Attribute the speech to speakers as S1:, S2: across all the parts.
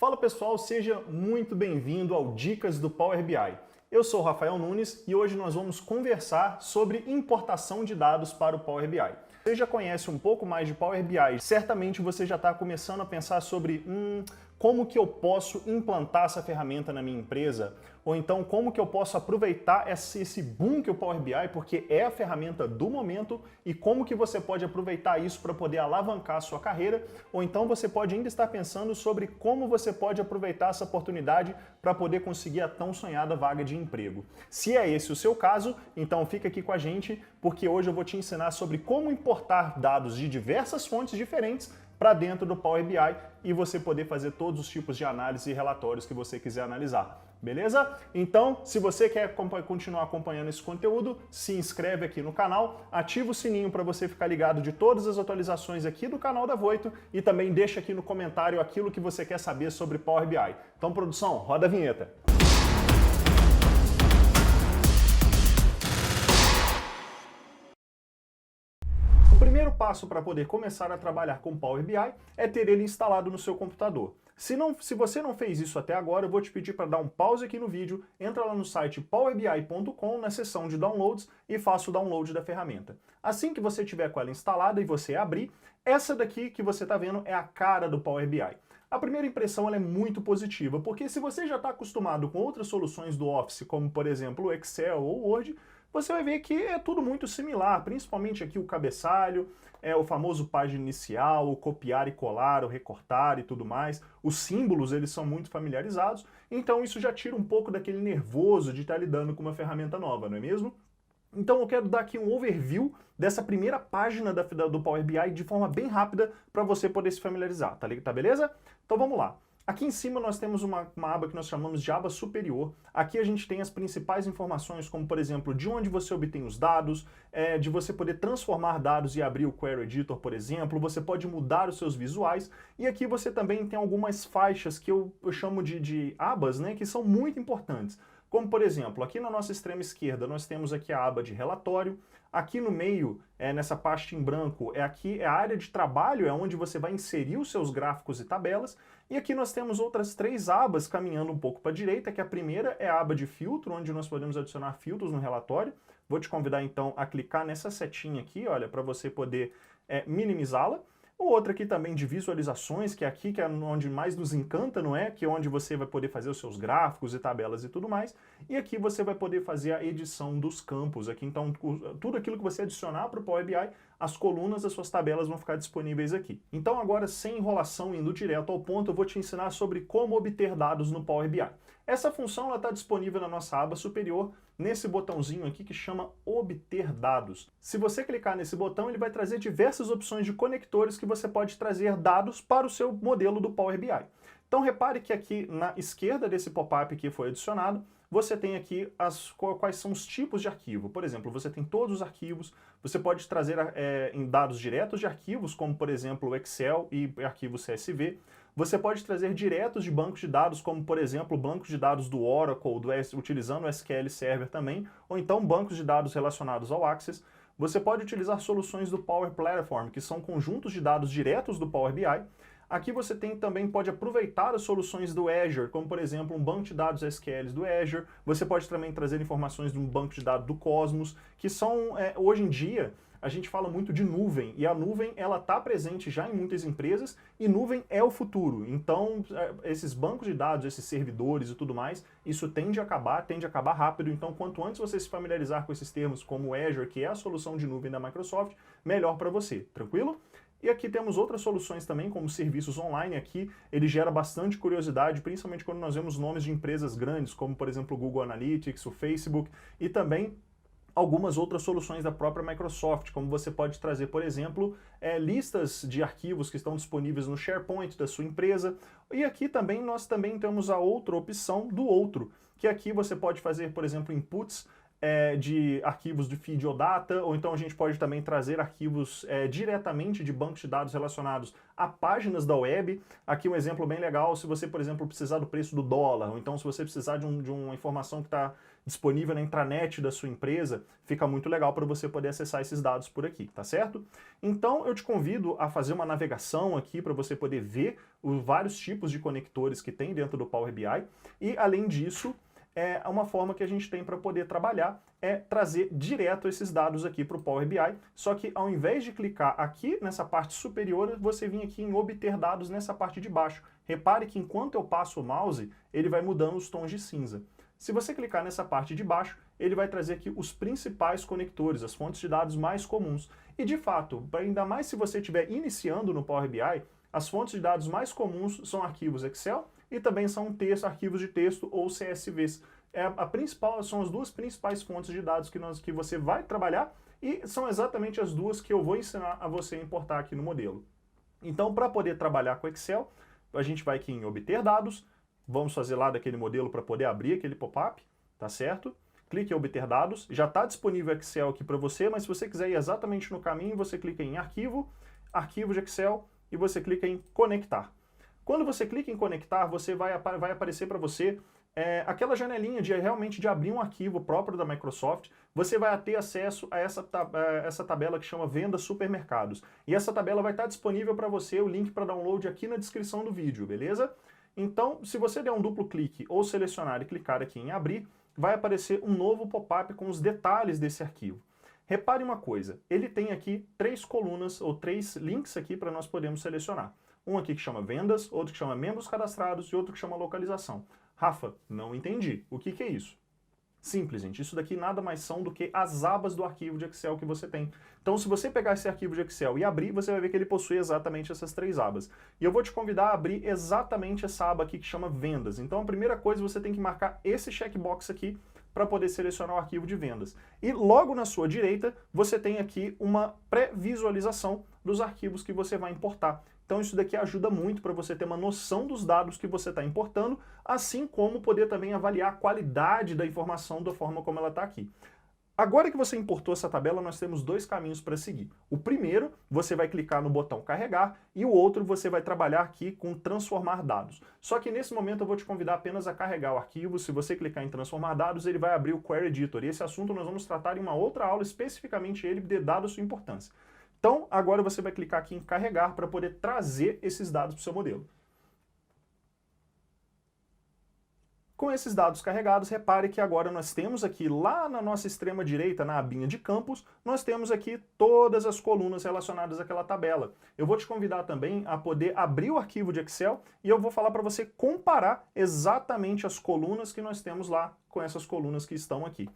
S1: Fala pessoal, seja muito bem-vindo ao Dicas do Power BI. Eu sou o Rafael Nunes e hoje nós vamos conversar sobre importação de dados para o Power BI. Você já conhece um pouco mais de Power BI, certamente você já está começando a pensar sobre como que eu posso implantar essa ferramenta na minha empresa, ou então como que eu posso aproveitar esse boom que o Power BI, porque é a ferramenta do momento, e como que você pode aproveitar isso para poder alavancar a sua carreira, ou então você pode ainda estar pensando sobre como você pode aproveitar essa oportunidade para poder conseguir a tão sonhada vaga de emprego. Se é esse o seu caso, então fica aqui com a gente, porque hoje eu vou te ensinar sobre como importar dados de diversas fontes diferentes para dentro do Power BI e você poder fazer todos os tipos de análise e relatórios que você quiser analisar. Beleza? Então, se você quer continuar acompanhando esse conteúdo, se inscreve aqui no canal, ativa o sininho para você ficar ligado de todas as atualizações aqui do canal da Voito e também deixa aqui no comentário aquilo que você quer saber sobre Power BI. Então, produção, roda a vinheta. O primeiro passo para poder começar a trabalhar com Power BI é ter ele instalado no seu computador. Se você não fez isso até agora, eu vou te pedir para dar um pause aqui no vídeo, entra lá no site powerbi.com, na seção de downloads, e faça o download da ferramenta. Assim que você tiver com ela instalada e você abrir, essa daqui que você está vendo é a cara do Power BI. A primeira impressão ela é muito positiva, porque se você já está acostumado com outras soluções do Office, como por exemplo o Excel ou o Word, você vai ver que é tudo muito similar, principalmente aqui o cabeçalho, o famoso página inicial, o copiar e colar, o recortar e tudo mais. Os símbolos, eles são muito familiarizados, então isso já tira um pouco daquele nervoso de estar lidando com uma ferramenta nova, não é mesmo? Então eu quero dar aqui um overview dessa primeira página do Power BI de forma bem rápida para você poder se familiarizar, tá beleza? Então vamos lá. Aqui em cima nós temos uma aba que nós chamamos de aba superior. Aqui a gente tem as principais informações, como por exemplo, de onde você obtém os dados, de você poder transformar dados e abrir o Query Editor, por exemplo, você pode mudar os seus visuais, e aqui você também tem algumas faixas que eu chamo de abas, né, que são muito importantes. Como por exemplo, aqui na nossa extrema esquerda nós temos aqui a aba de relatório, aqui no meio, nessa parte em branco, aqui é a área de trabalho, é onde você vai inserir os seus gráficos e tabelas, e aqui nós temos outras três abas caminhando um pouco para a direita, que a primeira é a aba de filtro, onde nós podemos adicionar filtros no relatório. Vou te convidar então a clicar nessa setinha aqui, olha, para você poder minimizá-la. O outro aqui também de visualizações, que é aqui que é onde mais nos encanta, não é? Que é onde você vai poder fazer os seus gráficos e tabelas e tudo mais. E aqui você vai poder fazer a edição dos campos. Aqui, então, tudo aquilo que você adicionar para o Power BI, as colunas das suas tabelas vão ficar disponíveis aqui. Então agora, sem enrolação, indo direto ao ponto, eu vou te ensinar sobre como obter dados no Power BI. Essa função está disponível na nossa aba superior, nesse botãozinho aqui que chama Obter Dados. Se você clicar nesse botão, ele vai trazer diversas opções de conectores que você pode trazer dados para o seu modelo do Power BI. Então repare que aqui na esquerda desse pop-up que foi adicionado, você tem aqui quais são os tipos de arquivo. Por exemplo, você tem todos os arquivos, você pode trazer em dados diretos de arquivos, como por exemplo o Excel e arquivo CSV. Você pode trazer diretos de bancos de dados, como por exemplo bancos de dados do Oracle, utilizando o SQL Server também, ou então bancos de dados relacionados ao Access. Você pode utilizar soluções do Power Platform, que são conjuntos de dados diretos do Power BI. Aqui você também pode aproveitar as soluções do Azure, como por exemplo um banco de dados SQL do Azure. Você pode também trazer informações de um banco de dados do Cosmos, que são, hoje em dia, a gente fala muito de nuvem, e a nuvem ela está presente já em muitas empresas, e nuvem é o futuro. Então, esses bancos de dados, esses servidores e tudo mais, isso tende a acabar rápido. Então, quanto antes você se familiarizar com esses termos como o Azure, que é a solução de nuvem da Microsoft, melhor para você, tranquilo? E aqui temos outras soluções também, como serviços online. Aqui ele gera bastante curiosidade, principalmente quando nós vemos nomes de empresas grandes, como por exemplo o Google Analytics, o Facebook, e também algumas outras soluções da própria Microsoft, como você pode trazer, por exemplo, listas de arquivos que estão disponíveis no SharePoint da sua empresa. E aqui também nós temos a outra opção do outro, que aqui você pode fazer, por exemplo, inputs de arquivos de feed ou data, ou então a gente pode também trazer arquivos diretamente de bancos de dados relacionados a páginas da web. Aqui um exemplo bem legal, se você, por exemplo, precisar do preço do dólar, ou então se você precisar de uma informação que está disponível na intranet da sua empresa, fica muito legal para você poder acessar esses dados por aqui, tá certo? Então eu te convido a fazer uma navegação aqui para você poder ver os vários tipos de conectores que tem dentro do Power BI, e além disso, uma forma que a gente tem para poder trabalhar é trazer direto esses dados aqui para o Power BI, só que ao invés de clicar aqui nessa parte superior, você vem aqui em obter dados nessa parte de baixo. Repare que enquanto eu passo o mouse, ele vai mudando os tons de cinza. Se você clicar nessa parte de baixo, ele vai trazer aqui os principais conectores, as fontes de dados mais comuns. E de fato, ainda mais se você estiver iniciando no Power BI, as fontes de dados mais comuns são arquivos Excel e também são arquivos de texto ou CSVs. São as duas principais fontes de dados que você vai trabalhar e são exatamente as duas que eu vou ensinar a você importar aqui no modelo. Então, para poder trabalhar com Excel, a gente vai aqui em obter dados, vamos fazer lá daquele modelo para poder abrir aquele pop-up, tá certo? Clique em obter dados, já está disponível o Excel aqui para você, mas se você quiser ir exatamente no caminho, você clica em arquivo, arquivo de Excel e você clica em conectar. Quando você clica em conectar, vai aparecer para você aquela janelinha realmente de abrir um arquivo próprio da Microsoft. Você vai ter acesso a essa tabela que chama Vendas Supermercados. E essa tabela vai estar disponível para você, o link para download aqui na descrição do vídeo, beleza? Então, se você der um duplo clique ou selecionar e clicar aqui em abrir, vai aparecer um novo pop-up com os detalhes desse arquivo. Repare uma coisa, ele tem aqui 3 colunas ou 3 links aqui para nós podermos selecionar. Um aqui que chama vendas, outro que chama membros cadastrados e outro que chama localização. Rafa, não entendi. O que é isso? Simples, gente. Isso daqui nada mais são do que as abas do arquivo de Excel que você tem. Então, se você pegar esse arquivo de Excel e abrir, você vai ver que ele possui exatamente essas 3 abas. E eu vou te convidar a abrir exatamente essa aba aqui que chama vendas. Então, a primeira coisa, você tem que marcar esse checkbox aqui para poder selecionar o arquivo de vendas. E logo na sua direita, você tem aqui uma pré-visualização dos arquivos que você vai importar. Então isso daqui ajuda muito para você ter uma noção dos dados que você está importando, assim como poder também avaliar a qualidade da informação da forma como ela está aqui. Agora que você importou essa tabela, nós temos 2 caminhos para seguir. O primeiro, você vai clicar no botão carregar, e o outro você vai trabalhar aqui com transformar dados. Só que nesse momento eu vou te convidar apenas a carregar o arquivo. Se você clicar em transformar dados, ele vai abrir o Query Editor, e esse assunto nós vamos tratar em uma outra aula, especificamente ele, dado a sua importância. Então, agora você vai clicar aqui em carregar para poder trazer esses dados para o seu modelo. Com esses dados carregados, repare que agora nós temos aqui, lá na nossa extrema direita, na abinha de campos, nós temos aqui todas as colunas relacionadas àquela tabela. Eu vou te convidar também a poder abrir o arquivo de Excel e eu vou falar para você comparar exatamente as colunas que nós temos lá com essas colunas que estão aqui.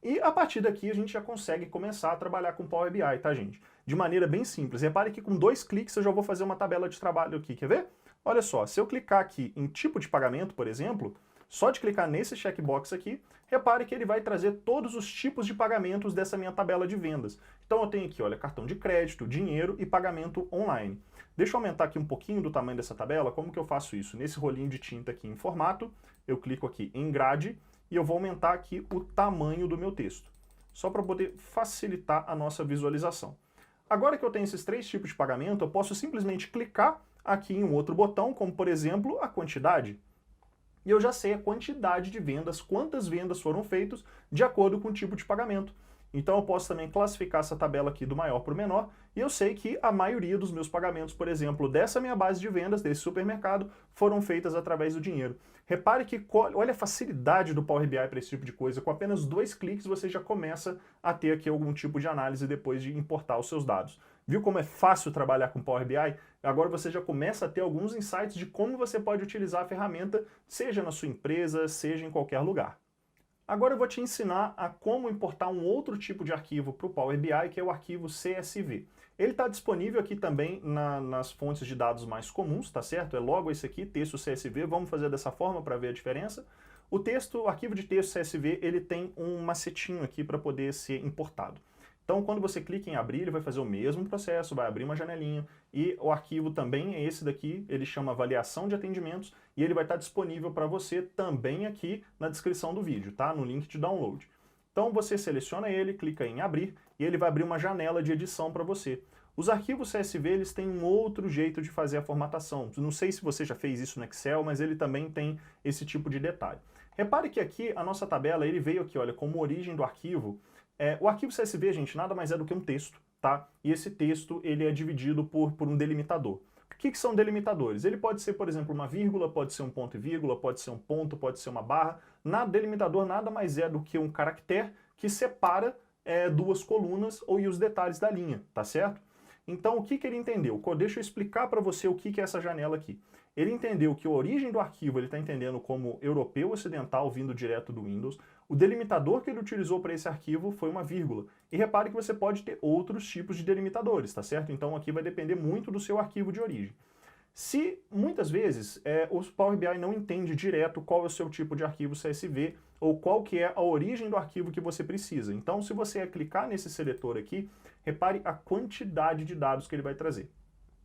S1: E a partir daqui a gente já consegue começar a trabalhar com Power BI, tá, gente? De maneira bem simples. Repare que com 2 cliques eu já vou fazer uma tabela de trabalho aqui, quer ver? Olha só, se eu clicar aqui em tipo de pagamento, por exemplo, só de clicar nesse checkbox aqui, repare que ele vai trazer todos os tipos de pagamentos dessa minha tabela de vendas. Então eu tenho aqui, olha, cartão de crédito, dinheiro e pagamento online. Deixa eu aumentar aqui um pouquinho do tamanho dessa tabela. Como que eu faço isso? Nesse rolinho de tinta aqui em formato, eu clico aqui em grade, e eu vou aumentar aqui o tamanho do meu texto, só para poder facilitar a nossa visualização. Agora que eu tenho esses 3 tipos de pagamento, eu posso simplesmente clicar aqui em um outro botão, como por exemplo a quantidade. E eu já sei a quantidade de vendas, quantas vendas foram feitas de acordo com o tipo de pagamento. Então eu posso também classificar essa tabela aqui do maior para o menor, e eu sei que a maioria dos meus pagamentos, por exemplo, dessa minha base de vendas, desse supermercado, foram feitas através do dinheiro. Repare que, olha a facilidade do Power BI para esse tipo de coisa, com apenas 2 cliques você já começa a ter aqui algum tipo de análise depois de importar os seus dados. Viu como é fácil trabalhar com Power BI? Agora você já começa a ter alguns insights de como você pode utilizar a ferramenta, seja na sua empresa, seja em qualquer lugar. Agora eu vou te ensinar a como importar um outro tipo de arquivo para o Power BI, que é o arquivo CSV. Ele está disponível aqui também nas fontes de dados mais comuns, tá certo? É logo esse aqui, texto CSV, vamos fazer dessa forma para ver a diferença. O arquivo de texto CSV, ele tem um macetinho aqui para poder ser importado. Então, quando você clica em abrir, ele vai fazer o mesmo processo, vai abrir uma janelinha, e o arquivo também é esse daqui, ele chama avaliação de atendimentos, e ele vai estar disponível para você também aqui na descrição do vídeo, tá? No link de download. Então você seleciona ele, clica em abrir e ele vai abrir uma janela de edição para você. Os arquivos CSV eles têm um outro jeito de fazer a formatação. Não sei se você já fez isso no Excel, mas ele também tem esse tipo de detalhe. Repare que aqui a nossa tabela ele veio aqui, olha, como origem do arquivo. O arquivo CSV, gente, nada mais é do que um texto, tá? E esse texto ele é dividido por um delimitador. O que são delimitadores? Ele pode ser, por exemplo, uma vírgula, pode ser um ponto e vírgula, pode ser um ponto, pode ser uma barra. Delimitador nada mais é do que um caractere que separa duas colunas e os detalhes da linha, tá certo? Então, o que ele entendeu? Deixa eu explicar para você o que é essa janela aqui. Ele entendeu que a origem do arquivo ele está entendendo como europeu ocidental vindo direto do Windows. O delimitador que ele utilizou para esse arquivo foi uma vírgula. E repare que você pode ter outros tipos de delimitadores, tá certo? Então aqui vai depender muito do seu arquivo de origem. Se muitas vezes o Power BI não entende direto qual é o seu tipo de arquivo CSV ou qual que é a origem do arquivo que você precisa. Então, se você clicar nesse seletor aqui, repare a quantidade de dados que ele vai trazer.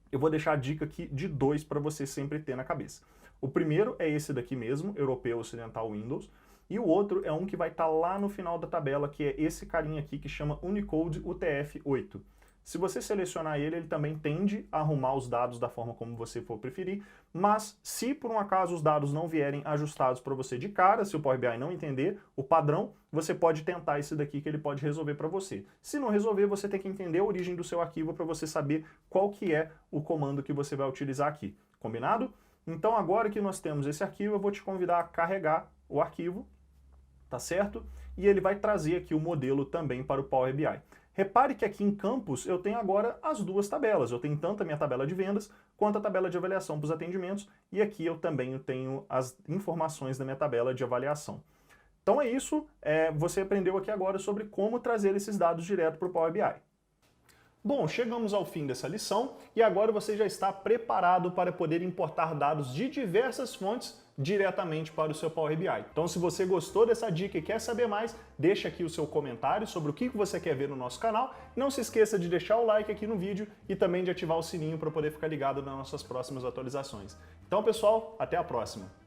S1: Eu vou deixar a dica aqui de 2 para você sempre ter na cabeça. O primeiro é esse daqui mesmo, Europeu Ocidental Windows, e o outro é um que vai estar lá no final da tabela, que é esse carinha aqui que chama Unicode UTF-8. Se você selecionar ele, ele também tende a arrumar os dados da forma como você for preferir, mas se por um acaso os dados não vierem ajustados para você de cara, se o Power BI não entender o padrão, você pode tentar esse daqui que ele pode resolver para você. Se não resolver, você tem que entender a origem do seu arquivo para você saber qual que é o comando que você vai utilizar aqui. Combinado? Então agora que nós temos esse arquivo, eu vou te convidar a carregar o arquivo, tá certo? E ele vai trazer aqui o modelo também para o Power BI. Repare que aqui em Campos eu tenho agora as duas tabelas. Eu tenho tanto a minha tabela de vendas quanto a tabela de avaliação para os atendimentos. E aqui eu também tenho as informações da minha tabela de avaliação. Então é isso. Você aprendeu aqui agora sobre como trazer esses dados direto para o Power BI. Bom, chegamos ao fim dessa lição e agora você já está preparado para poder importar dados de diversas fontes diretamente para o seu Power BI. Então, se você gostou dessa dica e quer saber mais, deixa aqui o seu comentário sobre o que você quer ver no nosso canal. Não se esqueça de deixar o like aqui no vídeo e também de ativar o sininho para poder ficar ligado nas nossas próximas atualizações. Então, pessoal, até a próxima!